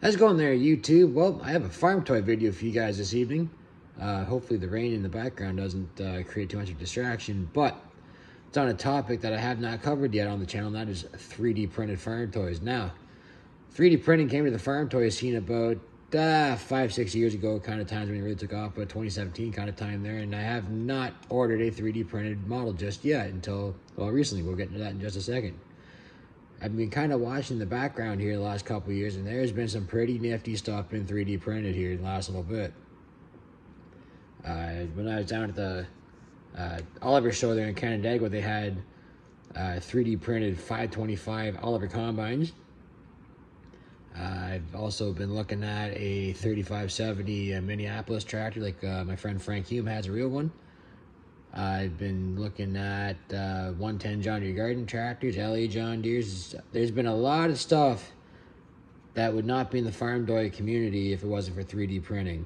How's it going there, YouTube? Well, I have a farm toy video for you guys this evening. Hopefully the rain in the background doesn't create too much of a distraction, but it's on a topic that I have not covered yet on the channel, and that is 3D printed farm toys. Now, 3D printing came to the farm toy scene about 5-6 years ago, kind of times when it really took off, but 2017 kind of time there, and I have not ordered a 3D printed model just yet until, well, recently. We'll get into that in just a second. I've been kind of watching the background here the last couple of years, and there's been some pretty nifty stuff been 3D printed here in the last little bit. When I was down at the Oliver show there in Canandaigua, they had 3D printed 525 Oliver combines. I've also been looking at a 3570 Minneapolis tractor, like my friend Frank Hume has a real one. I've been looking at 110 John Deere garden tractors, LA John Deere's. There's been a lot of stuff that would not be in the farm toy community if it wasn't for 3D printing.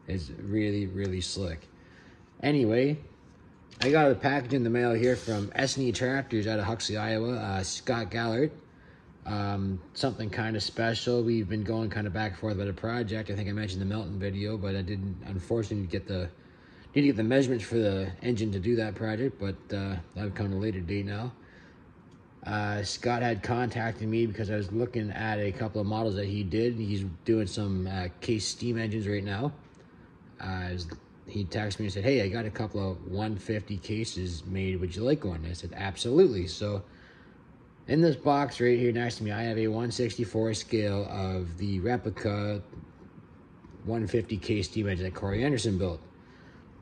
It's really, really slick. Anyway, I got a package in the mail here from S&E Tractors out of Huxley, Iowa. Scott Gallert. Something kind of special. We've been going kind of back and forth about a project. I think I mentioned the Melton video, but I didn't, unfortunately, need to get the measurements for the engine to do that project, but that'll come at a later date now. Scott had contacted me because I was looking at a couple of models that he did. He's doing some case steam engines right now. He texted me and said, "Hey, I got a couple of 150 cases made. Would you like one?" I said, "Absolutely." So in this box right here next to me, I have a 1/64 scale of the replica 150 case steam engine that Corey Anderson built.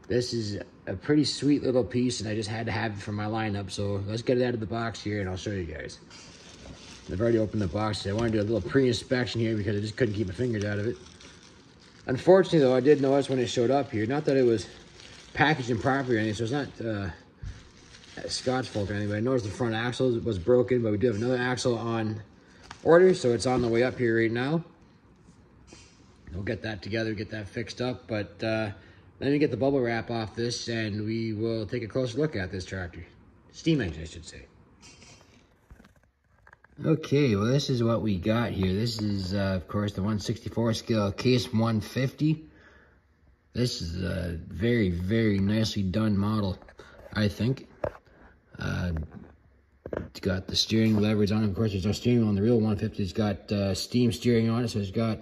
This is a pretty sweet little piece, and I just had to have it for my lineup. So let's get it out of the box here, and I'll show you guys. I've already opened the box. I want to do a little pre-inspection here because I just couldn't keep my fingers out of it. Unfortunately, though, I did notice when it showed up here, not that it was packaged improperly or anything, so it's not Scott's fault or anything, but I noticed the front axle was broken, but we do have another axle on order, so it's on the way up here right now. We'll get that together, get that fixed up, but let me get the bubble wrap off this, and we will take a closer look at this tractor. Steam engine, I should say. Okay, well, this is what we got here. This is, of course, the 1/64 scale case 150. This is a very, very nicely done model, I think. It's got the steering levers on it. Of course, there's no steering wheel on the real 150. It's got steam steering on it, so it's got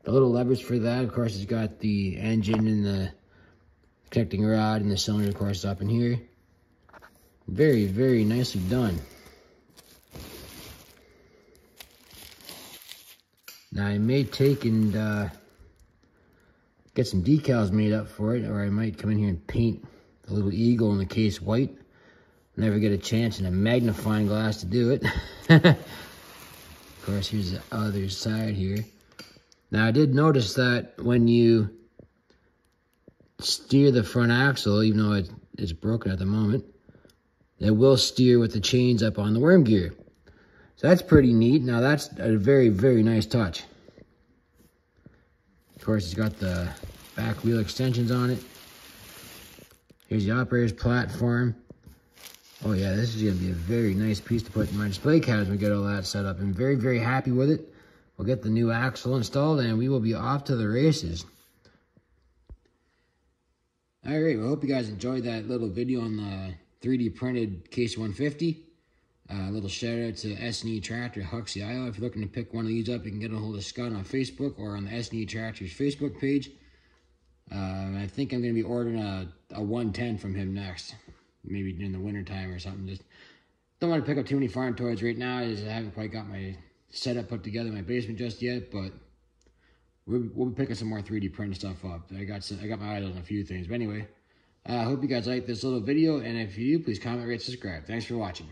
the little levers for that. Of course, it's got the engine and the connecting rod, and the cylinder, of course, is up in here. Very, very nicely done. Now, I may take and get some decals made up for it, or I might come in here and paint the little eagle in the case white. Never get a chance in a magnifying glass to do it. Of course, here's the other side here. Now, I did notice that when you steer the front axle, even though it's broken at the moment, it will steer with the chains up on the worm gear. So that's pretty neat. Now, that's a very, very nice touch. Of course, it's got the back wheel extensions on it. Here's the operator's platform. Oh yeah, this is going to be a very nice piece to put in my display cabinet when we get all that set up. I'm very, very happy with it. We'll get the new axle installed, and we will be off to the races. All right, well, I hope you guys enjoyed that little video on the 3D printed case 150. A little shout out to S&E Tractor, Huxley, Iowa. If you're looking to pick one of these up, you can get a hold of Scott on Facebook or on the S&E Tractor's Facebook page. I think I'm going to be ordering a 110 from him next. Maybe in the winter time or something. Just don't want to pick up too many farm toys right now, as I haven't quite got my setup put together in my basement just yet, but we'll be picking some more 3D printed stuff up. I got my eyes on a few things. But anyway, I hope you guys like this little video, and if you do, please comment, rate, subscribe. Thanks for watching.